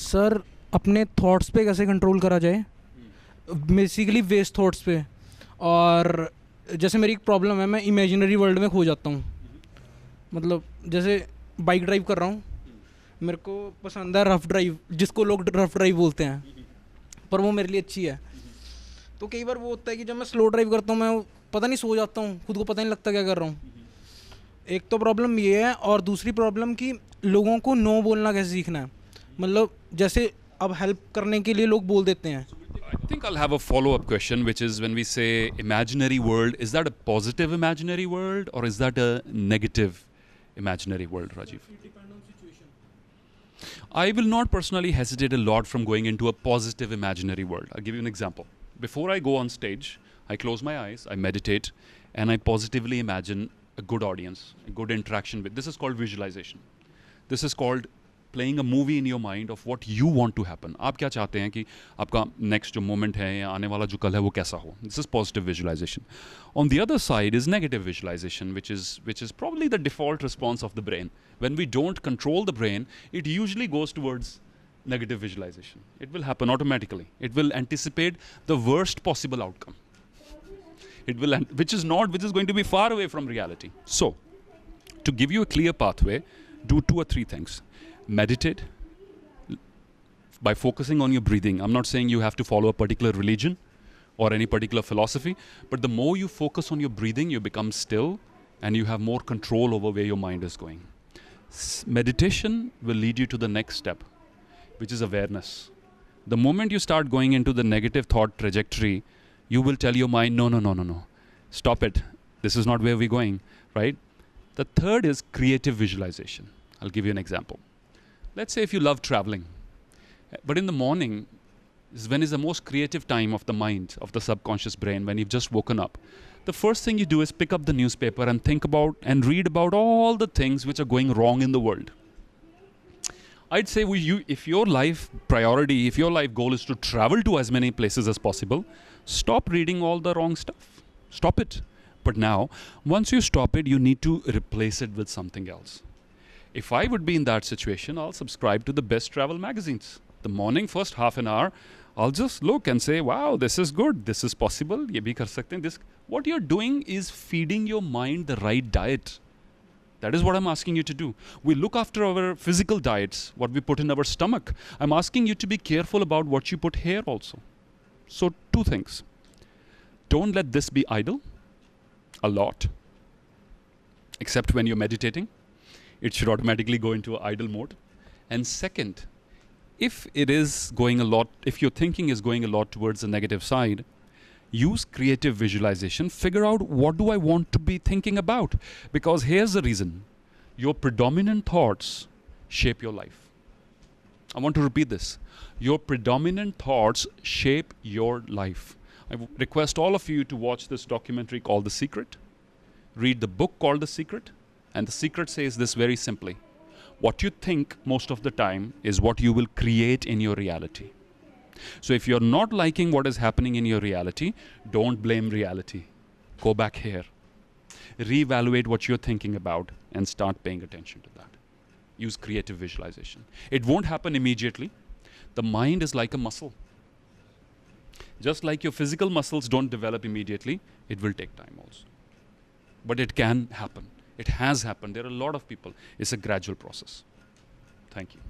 Sir अपने thoughts पे कैसे कंट्रोल करा जाए, बेसिकली वेस्ट थॉट्स पे। और जैसे मेरी एक प्रॉब्लम है, मैं इमेजिनरी वर्ल्ड में खो जाता हूँ। मतलब जैसे बाइक ड्राइव कर रहा हूँ, मेरे को पसंद है रफ़ ड्राइव, जिसको लोग रफ़ ड्राइव बोलते हैं, पर वो मेरे लिए अच्छी है। तो कई बार वो होता है कि जब मैं स्लो ड्राइव करता हूँ, मैं पता नहीं सो जाता हूँ, खुद को पता नहीं लगता क्या कर रहा हूँ। एक तो प्रॉब्लम ये है, और दूसरी प्रॉब्लम कि लोगों को नो बोलना कैसे सीखना है। मतलब जैसे अब हेल्प करने के लिए लोग बोल देते हैं। I think I'll have a follow-up question, which is when we say imaginary world, is that a positive imaginary world or is that a negative imaginary world, Rajiv? I will not personally hesitate a lot from going into a positive imaginary world. I'll give you an example. Before I go on stage, I close my eyes, I meditate, and I positively imagine a good audience, a good interaction with. This is called visualization. This is called playing a movie in your mind of what you want to happen. आप क्या चाहते हैं कि आपका next जो moment है या आने वाला जो कल है वो कैसा हो. This is positive visualization. On the other side is negative visualization, which is probably the default response of the brain. When we don't control the brain, it usually goes towards negative visualization. It will happen automatically. It will anticipate the worst possible outcome. Which is going to be far away from reality. So, to give you a clear pathway, do 2 or 3 things. Meditate by focusing on your breathing. I'm not saying you have to follow a particular religion or any particular philosophy, but the more you focus on your breathing, you become still and you have more control over where your mind is going. Meditation will lead you to the next step, which is awareness. The moment you start going into the negative thought trajectory, you will tell your mind, no. Stop it. This is not where we're going, right? The third is creative visualization. I'll give you an example. Let's say if you love traveling, but in the morning is when is the most creative time of the mind, of the subconscious brain, when you've just woken up. The first thing you do is pick up the newspaper and think about and read about all the things which are going wrong in the world. I'd say if your life priority, if your life goal is to travel to as many places as possible, stop reading all the wrong stuff. Stop it. But now, once you stop it, you need to replace it with something else. If I would be in that situation, I'll subscribe to the best travel magazines. The morning, first half an hour, I'll just look and say, wow, this is good, this is possible, ye bhi kar sakte hain. What you're doing is feeding your mind the right diet. That is what I'm asking you to do. We look after our physical diets, what we put in our stomach. I'm asking you to be careful about what you put here also. So 2 things. Don't let this be idle a lot, except when you're meditating. It should automatically go into idle mode. And second, if your thinking is going a lot towards the negative side, use creative visualization. Figure out, what do I want to be thinking about? Because here's the reason. Your predominant thoughts shape your life. I want to repeat this. Your predominant thoughts shape your life. I request all of you to watch this documentary called The Secret. Read the book called The Secret. And The Secret says this very simply. What you think most of the time is what you will create in your reality. So if you're not liking what is happening in your reality, don't blame reality. Go back here. Reevaluate what you're thinking about and start paying attention to that. Use creative visualization. It won't happen immediately. The mind is like a muscle. Just like your physical muscles don't develop immediately, it will take time also. But it can happen. It has happened. There are a lot of people. It's a gradual process. Thank you.